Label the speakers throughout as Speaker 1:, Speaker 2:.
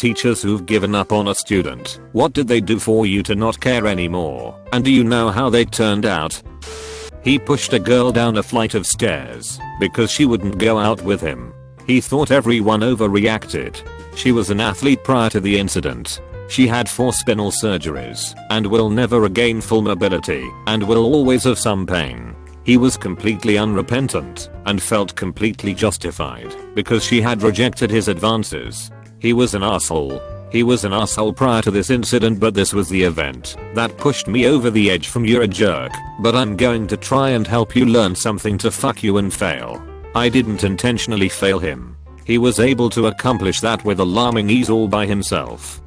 Speaker 1: teachers who've given up on a student. What did they do for you to not care anymore? And do you know how they turned out? He pushed a girl down a flight of stairs because she wouldn't go out with him. He thought everyone overreacted. She was an athlete prior to the incident. She had 4 spinal surgeries and will never regain full mobility and will always have some pain. He was completely unrepentant and felt completely justified because she had rejected his advances. He was an asshole. He was an asshole prior to this incident, but this was the event that pushed me over the edge from "you're a jerk, but I'm going to try and help you learn something" to "fuck you and fail." I didn't intentionally fail him. He was able to accomplish that with alarming ease all by himself.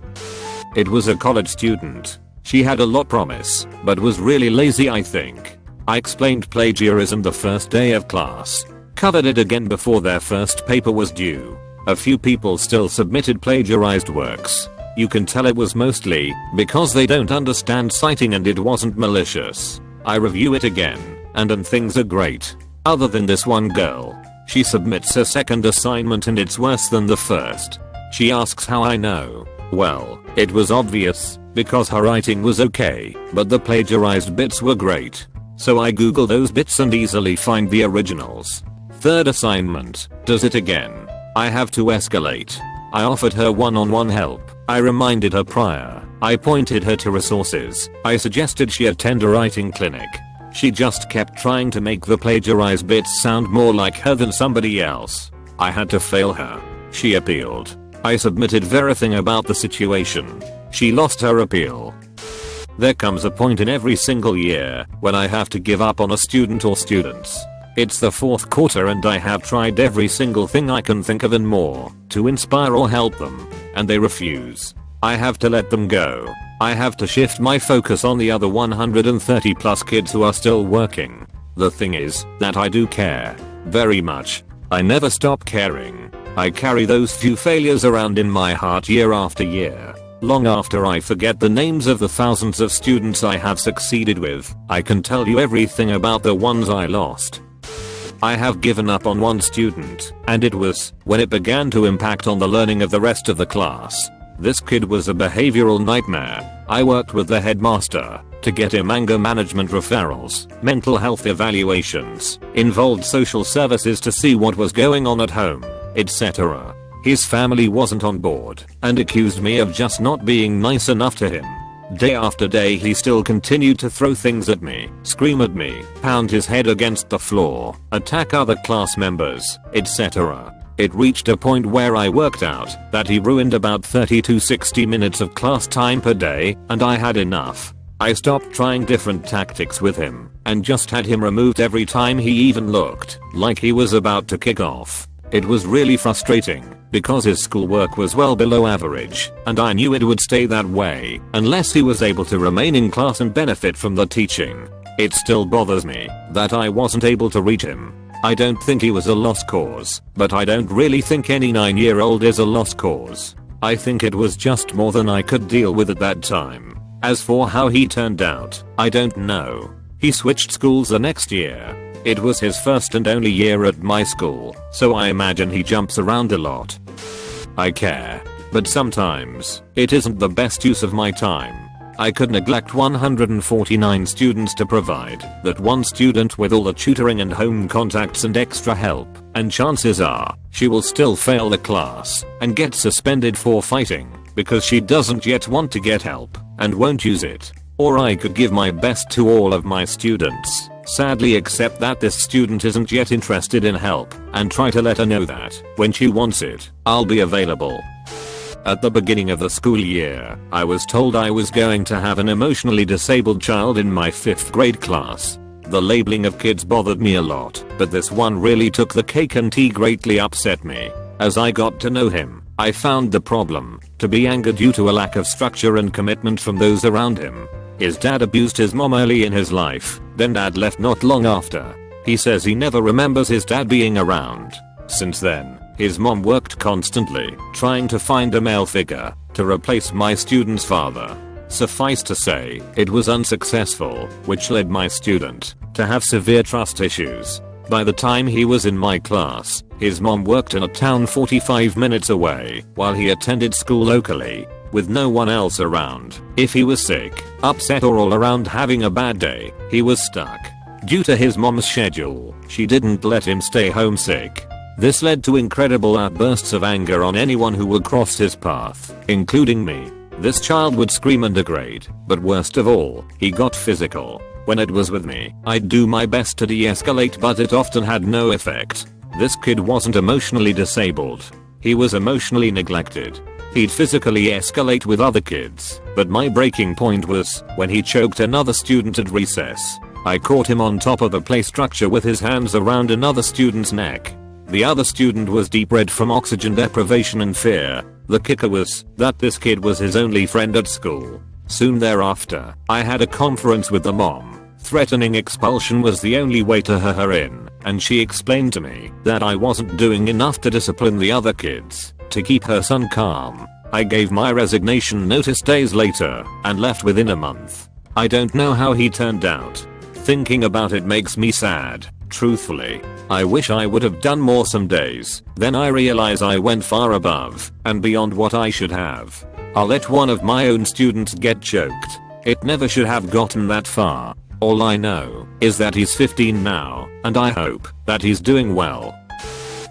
Speaker 1: It was a college student. She had a lot promise, but was really lazy, I think. I explained plagiarism the first day of class. Covered it again before their first paper was due. A few people still submitted plagiarized works. You can tell it was mostly because they don't understand citing and it wasn't malicious. I review it again, and things are great. Other than this one girl. She submits her second assignment and it's worse than the first. She asks how I know. Well, it was obvious, because her writing was okay, but the plagiarized bits were great. So I Google those bits and easily find the originals. Third assignment, does it again. I have to escalate. I offered her one-on-one help. I reminded her prior. I pointed her to resources. I suggested she attend a writing clinic. She just kept trying to make the plagiarized bits sound more like her than somebody else. I had to fail her. She appealed. I submitted everything about the situation. She lost her appeal. There comes a point in every single year when I have to give up on a student or students. It's the 4th quarter and I have tried every single thing I can think of and more to inspire or help them, and they refuse. I have to let them go. I have to shift my focus on the other 130 plus kids who are still working. The thing is that I do care. Very much. I never stop caring. I carry those few failures around in my heart year after year. Long after I forget the names of the thousands of students I have succeeded with, I can tell you everything about the ones I lost. I have given up on one student, and it was when it began to impact on the learning of the rest of the class. This kid was a behavioral nightmare. I worked with the headmaster to get him anger management referrals, mental health evaluations, involved social services to see what was going on at home, etc. His family wasn't on board and accused me of just not being nice enough to him. Day after day he still continued to throw things at me, scream at me, pound his head against the floor, attack other class members, etc. It reached a point where I worked out that he ruined about 30 to 60 minutes of class time per day, and I had enough. I stopped trying different tactics with him and just had him removed every time he even looked like he was about to kick off. It was really frustrating because his schoolwork was well below average, and I knew it would stay that way unless he was able to remain in class and benefit from the teaching. It still bothers me that I wasn't able to reach him. I don't think he was a lost cause, but I don't really think any 9-year-old is a lost cause. I think it was just more than I could deal with at that time. As for how he turned out, I don't know. He switched schools the next year. It was his first and only year at my school, so I imagine he jumps around a lot. I care, but sometimes it isn't the best use of my time. I could neglect 149 students to provide that one student with all the tutoring and home contacts and extra help, and chances are she will still fail the class and get suspended for fighting because she doesn't yet want to get help and won't use it. Or I could give my best to all of my students, sadly accept that this student isn't yet interested in help, and try to let her know that when she wants it, I'll be available. At the beginning of the school year, I was told I was going to have an emotionally disabled child in my 5th grade class. The labeling of kids bothered me a lot, but this one really took the cake and he greatly upset me. As I got to know him, I found the problem to be anger due to a lack of structure and commitment from those around him. His dad abused his mom early in his life, then dad left not long after. He says he never remembers his dad being around. Since then, his mom worked constantly, trying to find a male figure to replace my student's father. Suffice to say, it was unsuccessful, which led my student to have severe trust issues. By the time he was in my class, his mom worked in a town 45 minutes away while he attended school locally, with no one else around. If he was sick, upset or all around having a bad day, he was stuck. Due to his mom's schedule, she didn't let him stay home sick. This led to incredible outbursts of anger on anyone who would cross his path, including me. This child would scream and degrade, but worst of all, he got physical. When it was with me, I'd do my best to de-escalate, but it often had no effect. This kid wasn't emotionally disabled. He was emotionally neglected. He'd physically escalate with other kids, but my breaking point was when he choked another student at recess. I caught him on top of the play structure with his hands around another student's neck. The other student was deep red from oxygen deprivation and fear. The kicker was that this kid was his only friend at school. Soon thereafter, I had a conference with the mom. Threatening expulsion was the only way to her in, and she explained to me that I wasn't doing enough to discipline the other kids to keep her son calm. I gave my resignation notice days later and left within a month. I don't know how he turned out. Thinking about it makes me sad, truthfully. I wish I would have done more some days. Then I realize I went far above and beyond what I should have. I'll let one of my own students get choked. It never should have gotten that far. All I know is that he's 15 now, and I hope that he's doing well.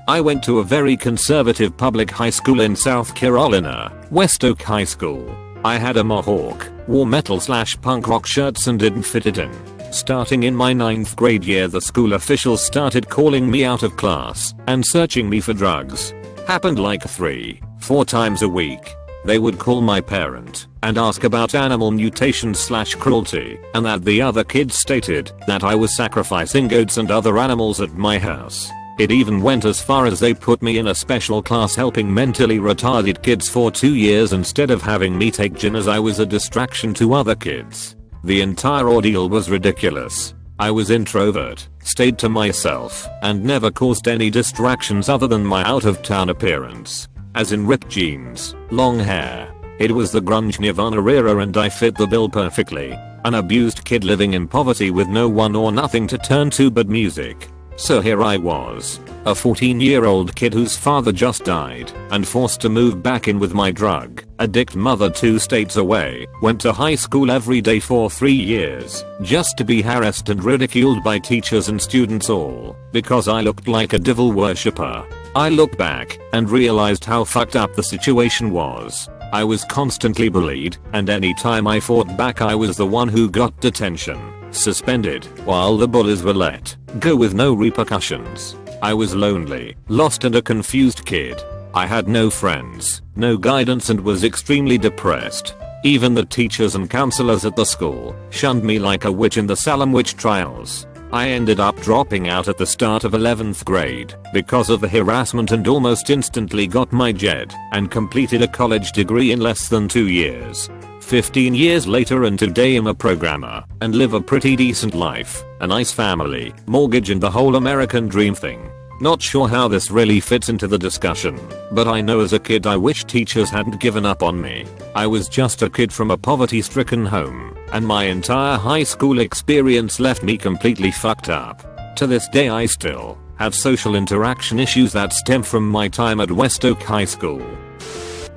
Speaker 1: I went to a very conservative public high school in South Carolina, West Oak High School. I had a mohawk, wore metal/punk rock shirts and didn't fit it in. Starting in my 9th grade year, the school officials started calling me out of class and searching me for drugs. Happened like 3-4 times a week. They would call my parent and ask about animal mutation/cruelty, and that the other kids stated that I was sacrificing goats and other animals at my house. It even went as far as they put me in a special class helping mentally retarded kids for 2 years instead of having me take gym, as I was a distraction to other kids. The entire ordeal was ridiculous. I was introvert, stayed to myself, and never caused any distractions other than my out-of-town appearance. As in ripped jeans, long hair. It was the grunge Nirvana era and I fit the bill perfectly. An abused kid living in poverty with no one or nothing to turn to but music. So here I was, a 14-year-old kid whose father just died and forced to move back in with my drug addict mother 2 states away, went to high school every day for 3 years just to be harassed and ridiculed by teachers and students, all because I looked like a devil worshipper. I looked back and realized how fucked up the situation was. I was constantly bullied, and anytime I fought back I was the one who got detention, suspended, while the bullies were let go with no repercussions. I was lonely, lost and a confused kid. I had no friends, no guidance, and was extremely depressed. Even the teachers and counselors at the school shunned me like a witch in the Salem witch trials. I ended up dropping out at the start of 11th grade because of the harassment and almost instantly got my GED and completed a college degree in less than 2 years. 15 years later and today I'm a programmer and live a pretty decent life, a nice family, mortgage and the whole American dream thing. Not sure how this really fits into the discussion, but I know as a kid I wish teachers hadn't given up on me. I was just a kid from a poverty-stricken home, and my entire high school experience left me completely fucked up. To this day I still have social interaction issues that stem from my time at West Oak High School.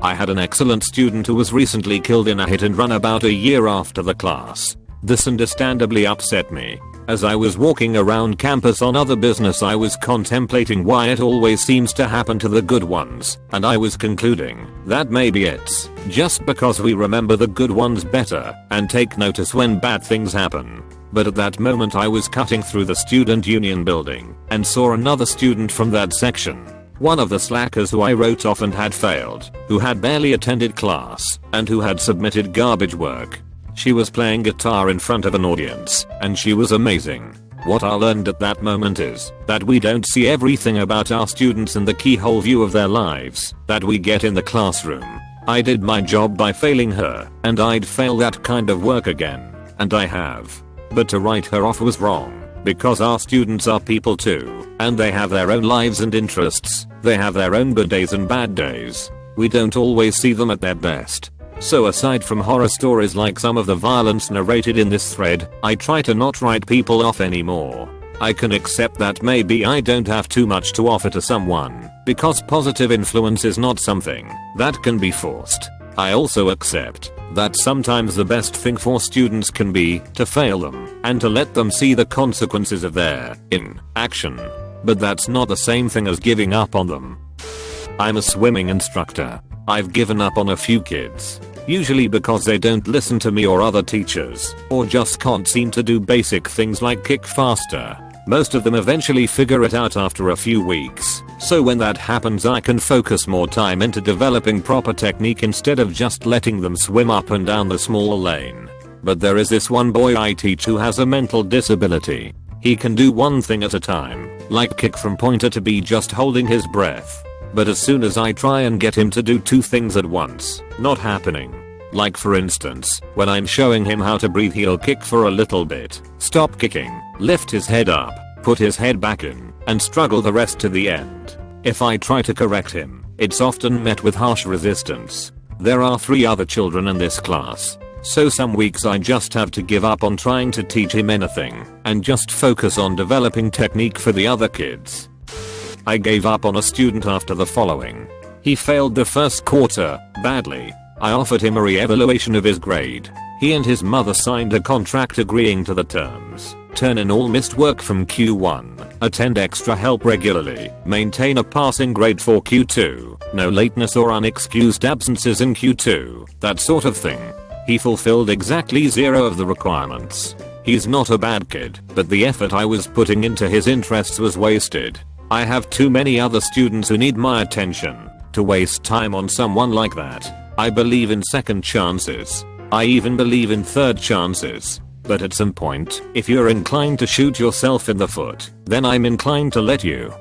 Speaker 1: I had an excellent student who was recently killed in a hit and run about a year after the class. This understandably upset me. As I was walking around campus on other business, I was contemplating why it always seems to happen to the good ones, and I was concluding that maybe it's just because we remember the good ones better and take notice when bad things happen. But at that moment I was cutting through the student union building and saw another student from that section. One of the slackers who I wrote off and had failed, who had barely attended class, and who had submitted garbage work. She was playing guitar in front of an audience, and she was amazing. What I learned at that moment is that we don't see everything about our students in the keyhole view of their lives that we get in the classroom. I did my job by failing her, and I'd fail that kind of work again, and I have. But to write her off was wrong, because our students are people too, and they have their own lives and interests. They have their own good days and bad days. We don't always see them at their best. So aside from horror stories like some of the violence narrated in this thread, I try to not write people off anymore. I can accept that maybe I don't have too much to offer to someone, because positive influence is not something that can be forced. I also accept that sometimes the best thing for students can be to fail them and to let them see the consequences of their inaction. But that's not the same thing as giving up on them. I'm a swimming instructor. I've given up on a few kids. Usually because they don't listen to me or other teachers, or just can't seem to do basic things like kick faster. Most of them eventually figure it out after a few weeks, so when that happens I can focus more time into developing proper technique instead of just letting them swim up and down the small lane. But there is this one boy I teach who has a mental disability. He can do one thing at a time, like kick from point A to B just holding his breath. But as soon as I try and get him to do two things at once, not happening. Like for instance, when I'm showing him how to breathe he'll kick for a little bit, stop kicking, lift his head up, put his head back in, and struggle the rest to the end. If I try to correct him, it's often met with harsh resistance. There are 3 other children in this class, so some weeks I just have to give up on trying to teach him anything, and just focus on developing technique for the other kids. I gave up on a student after the following. He failed the first quarter, badly. I offered him a re-evaluation of his grade. He and his mother signed a contract agreeing to the terms. Turn in all missed work from Q1, attend extra help regularly, maintain a passing grade for Q2, no lateness or unexcused absences in Q2, that sort of thing. He fulfilled exactly 0 of the requirements. He's not a bad kid, but the effort I was putting into his interests was wasted. I have too many other students who need my attention to waste time on someone like that. I believe in second chances. I even believe in third chances. But at some point, if you're inclined to shoot yourself in the foot, then I'm inclined to let you.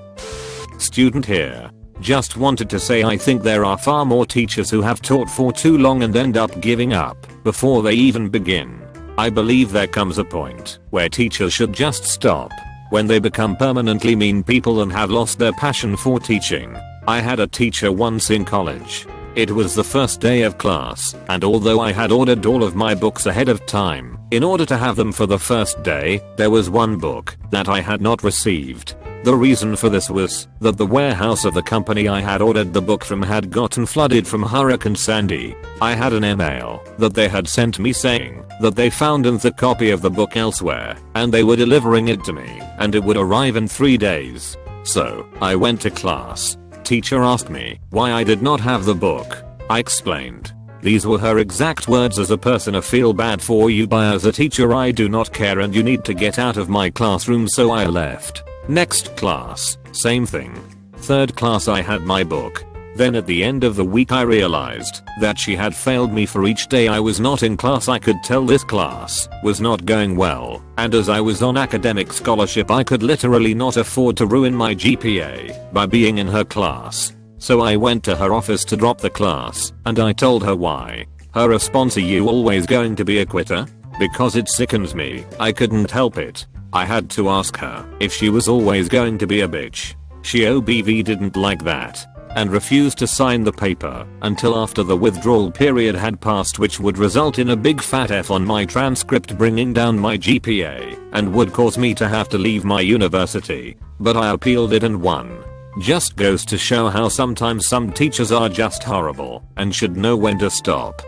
Speaker 1: Student here. Just wanted to say I think there are far more teachers who have taught for too long and end up giving up before they even begin. I believe there comes a point where teachers should just stop. When they become permanently mean people and have lost their passion for teaching. I had a teacher once in college. It was the first day of class, and although I had ordered all of my books ahead of time, in order to have them for the first day, there was one book that I had not received. The reason for this was that the warehouse of the company I had ordered the book from had gotten flooded from Hurricane Sandy. I had an email that they had sent me saying that they found the copy of the book elsewhere, and they were delivering it to me, and it would arrive in 3 days. So, I went to class. Teacher asked me why I did not have the book. I explained. These were her exact words: as a person I feel bad for you, but as a teacher I do not care and you need to get out of my classroom, so I left. Next class, same thing. Third class I had my book. Then at the end of the week I realized that she had failed me for each day I was not in class. I could tell this class was not going well, and as I was on academic scholarship I could literally not afford to ruin my GPA by being in her class. So I went to her office to drop the class, and I told her why. Her response: "Are you always going to be a quitter?" Because it sickens me. I couldn't help it. I had to ask her if she was always going to be a bitch. She OBV didn't like that and refused to sign the paper until after the withdrawal period had passed, which would result in a big fat F on my transcript, bringing down my GPA and would cause me to have to leave my university. But I appealed it and won. Just goes to show how sometimes some teachers are just horrible and should know when to stop.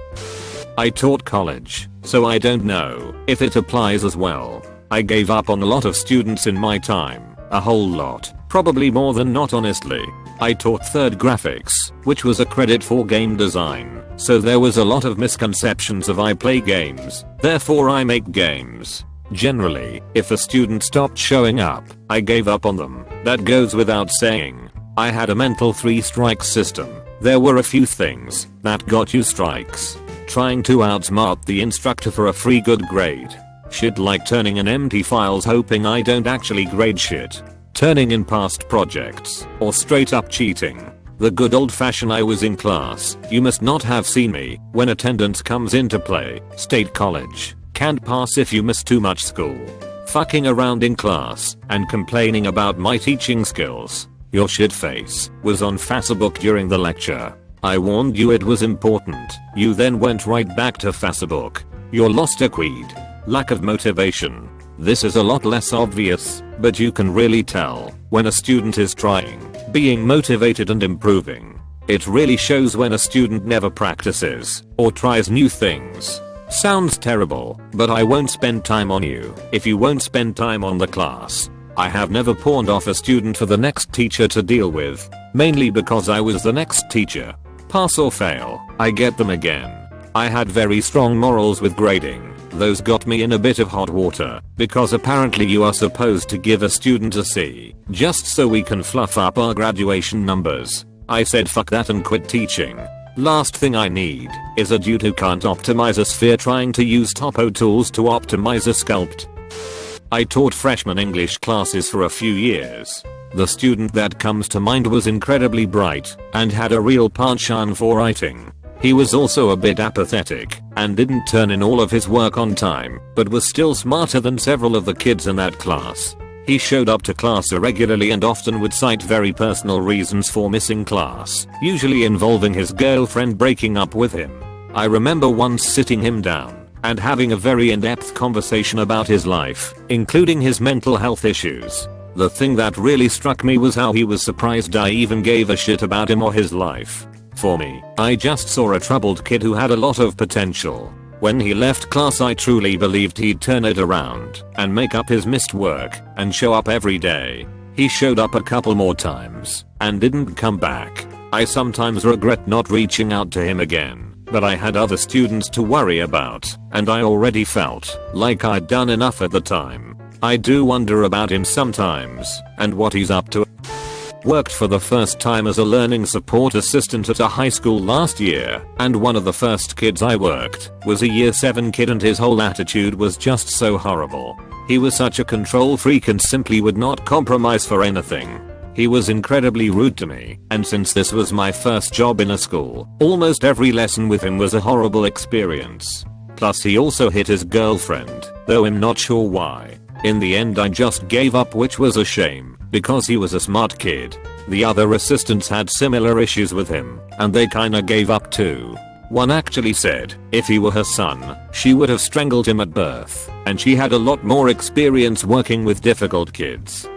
Speaker 1: I taught college, so I don't know if it applies as well. I gave up on a lot of students in my time, a whole lot, probably more than not, honestly. I taught third graphics, which was a credit for game design, so there was a lot of misconceptions of I play games, therefore I make games. Generally, if a student stopped showing up, I gave up on them. That goes without saying. I had a mental 3-strike system. There were a few things that got you strikes. Trying to outsmart the instructor for a free good grade. Shit like turning in empty files hoping I don't actually grade shit. Turning in past projects, or straight up cheating. The good old fashioned I was in class, you must not have seen me, when attendance comes into play. State college. Can't pass if you miss too much school. Fucking around in class, and complaining about my teaching skills. Your shit face was on Facebook during the lecture. I warned you it was important. You then went right back to Facebook. You're lost a quid. Lack of motivation. This is a lot less obvious, but you can really tell when a student is trying, being motivated and improving. It really shows when a student never practices or tries new things. Sounds terrible, but I won't spend time on you if you won't spend time on the class. I have never pawned off a student for the next teacher to deal with, mainly because I was the next teacher. Pass or fail, I get them again. I had very strong morals with grading. Those got me in a bit of hot water, because apparently you are supposed to give a student a C, just so we can fluff up our graduation numbers. I said fuck that and quit teaching. Last thing I need is a dude who can't optimize a sphere trying to use topo tools to optimize a sculpt. I taught freshman English classes for a few years. The student that comes to mind was incredibly bright and had a real penchant for writing. He was also a bit apathetic and didn't turn in all of his work on time, but was still smarter than several of the kids in that class. He showed up to class irregularly and often would cite very personal reasons for missing class, usually involving his girlfriend breaking up with him. I remember once sitting him down and having a very in-depth conversation about his life, including his mental health issues. The thing that really struck me was how he was surprised I even gave a shit about him or his life. For me, I just saw a troubled kid who had a lot of potential. When he left class I truly believed he'd turn it around and make up his missed work and show up every day. He showed up a couple more times and didn't come back. I sometimes regret not reaching out to him again, but I had other students to worry about and I already felt like I'd done enough at the time. I do wonder about him sometimes and what he's up to. Worked for the first time as a learning support assistant at a high school last year, and one of the first kids I worked was a year 7 kid and his whole attitude was just so horrible. He was such a control freak and simply would not compromise for anything. He was incredibly rude to me, and since this was my first job in a school, almost every lesson with him was a horrible experience. Plus he also hit his girlfriend, though I'm not sure why. In the end I just gave up, which was a shame, because he was a smart kid. The other assistants had similar issues with him, and they kinda gave up too. One actually said, if he were her son, she would have strangled him at birth, and she had a lot more experience working with difficult kids.